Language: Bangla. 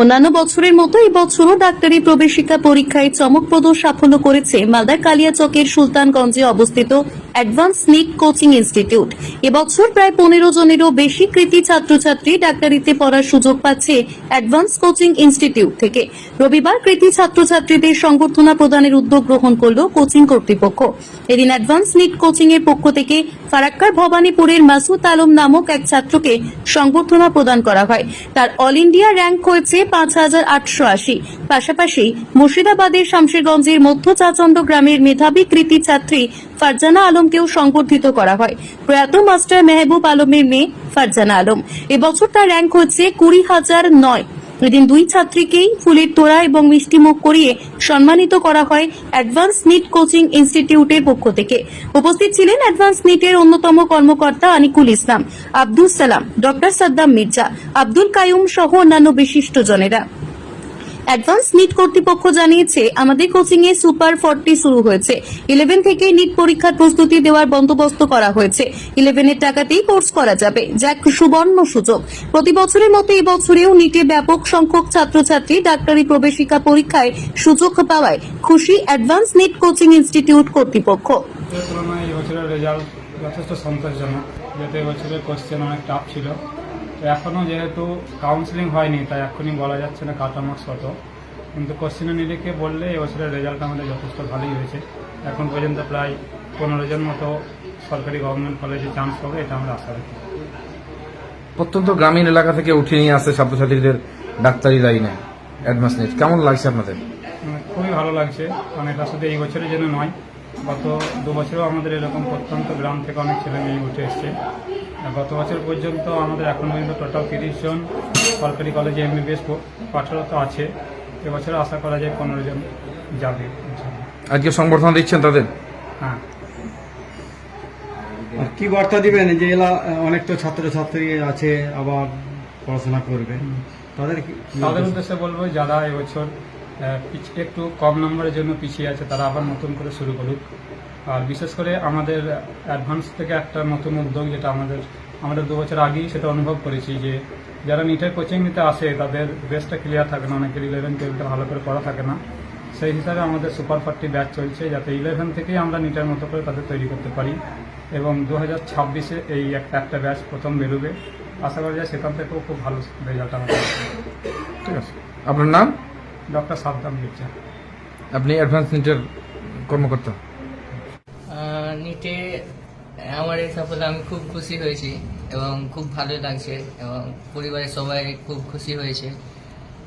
অন্যান্য বছরের মতো এবছরও ডাক্তারি প্রবেশিকা পরীক্ষায় চমকপ্রদ সাফল্য করেছে মালদার কালিয়াচকের সুলতানগঞ্জে অবস্থিত অ্যাডভান্স নিট কোচিং ইনস্টিটিউট। এবছর প্রায় 15 জনেরও বেশি কৃতী ছাত্রছাত্রী ডাক্তারিতে পড়ার সুযোগ পাচ্ছে অ্যাডভান্স কোচিং ইনস্টিটিউট থেকে। রবিবার কৃতী ছাত্রছাত্রীদের সংবর্ধনা প্রদানের উদ্যোগ গ্রহণ করল কোচিং কর্তৃপক্ষ। এদিন অ্যাডভান্স নিট কোচিং এর পক্ষ থেকে ফারাক্কার ভবানীপুরের মাসুদ আলম নামক এক ছাত্রকে সংবর্ধনা প্রদান করা হয়। তার অল ইন্ডিয়া র্যাঙ্ক হয়েছে 5880। পাশাপাশি মুর্শিদাবাদের শামশেরগঞ্জের মধ্য চাচন্ড গ্রামের মেধাবী কৃতী ছাত্রী ফারজানা আলমকেও সংবর্ধিত করা হয়। প্রয়াত মাস্টার মেহবুব আলমের মেয়ে ফারজানা আলম। এবছর তার র্যাঙ্ক হচ্ছে 20,009। এদিন দুই ছাত্রীকেই ফুলের তোড়া এবং মিষ্টিমুখ করিয়ে সম্মানিত করা হয় অ্যাডভান্স নিট কোচিং ইনস্টিটিউটের পক্ষ থেকে। উপস্থিত ছিলেন অ্যাডভান্স নিটের অন্যতম কর্মকর্তা আনিকুল ইসলাম, আব্দুল সালাম, ডক্টর সাদ্দাম মির্জা, আব্দুল কায়ুম সহ অন্যান্য বিশিষ্টজনেরা। অ্যাডভান্স নিট কর্তৃপক্ষ জানিয়েছে, আমাদের কোচিং এ সুপার 40 শুরু হয়েছে। 11 থেকে নিট পরীক্ষার প্রস্তুতি দেওয়ার বন্দোবস্ত করা হয়েছে। 11 এর টাকাতেই কোর্স করা যাবে, যা এক সুবর্ণ সুযোগ। প্রতি বছরের মতো এবছরেও নিটে ব্যাপক সংখ্যক ছাত্রছাত্রী ডাক্তারি প্রবেশিকা পরীক্ষায় সুযোগ পাওয়ায় খুশি অ্যাডভান্স নিট কোচিং ইনস্টিটিউট কর্তৃপক্ষ। এবছরের রেজাল্ট যথেষ্ট সন্তোষজনক, যেহেতু এবছরের কোশ্চেন অনেক টাফ ছিল। তো এখনও যেহেতু কাউন্সিলিং হয়নি, তাই এখনই বলা যাচ্ছে না কাটা মার্কস কত, কিন্তু কোশ্চেনের নিরিখে বললে এবছরের রেজাল্ট আমাদের যথেষ্ট ভালোই হয়েছে। এখন পর্যন্ত প্রায় 15 জন মতো সরকারি গভর্নমেন্ট কলেজে চান্স পাবে, এটা আমরা আশা রাখি। প্রত্যন্ত গ্রামীণ এলাকা থেকে উঠে নিয়ে আসে ছাত্রছাত্রীদের ডাক্তারি লাইনে অ্যাডভান্স নিট, কেমন লাগছে আপনাদের? খুবই ভালো লাগছে, কারণ এটা শুধু এই বছরের জন্য নয়, গত 2 বছরেও আমাদের এরকম প্রত্যন্ত গ্রাম থেকে অনেক ছেলে মেয়ে উঠে এসছে। গত বছর পর্যন্ত আমাদের এখন পর্যন্ত টোটাল 30 জন সরকারি কলেজে MBBS পাঠরত আছে। এবছরে আশা করা যায় 15 জন যাবে। আজকে সংবর্ধনা দিচ্ছেন তাদের? হ্যাঁ। কি বার্তা দিবেন যে অনেক তো ছাত্রছাত্রী আছে আবার পড়াশোনা করবে, তাদের উদ্দেশ্যে বলবো, যারা এবছর একটু কম নম্বরের জন্য পিছিয়ে আছে, তারা আবার নতুন করে শুরু করুক। আর বিশেষ করে আমাদের অ্যাডভান্স থেকে একটা নতুন উদ্যোগ, যেটা আমাদের 2 বছর আগেই সেটা অনুভব করেছি, যে যারা নিটের কোচিং নিতে আসে তাদের বেসটা ক্লিয়ার থাকে না, অনেকের 11, 12টা ভালো করে পড়া থাকে না। সেই হিসাবে আমাদের সুপার 40 ব্যাচ চলছে, যাতে 11 থেকেই আমরা নিটের মতো করে তাদের তৈরি করতে পারি। এবং 2026-এ এই একটা ব্যাচ প্রথম বেরোবে, আশা করা যায় সেখান থেকেও খুব ভালো রেজাল্ট আমাদের। ঠিক আছে, আপনার নাম? ডক্টর সাদ্দাম মির্জা। আপনি অ্যাডভান্স নিটের কর্মকর্তা। নিটে আমার এই সাফল্যে আমি খুব খুশি হয়েছি এবং খুব ভালো লাগছে, এবং পরিবারের সবাই খুব খুশি হয়েছে।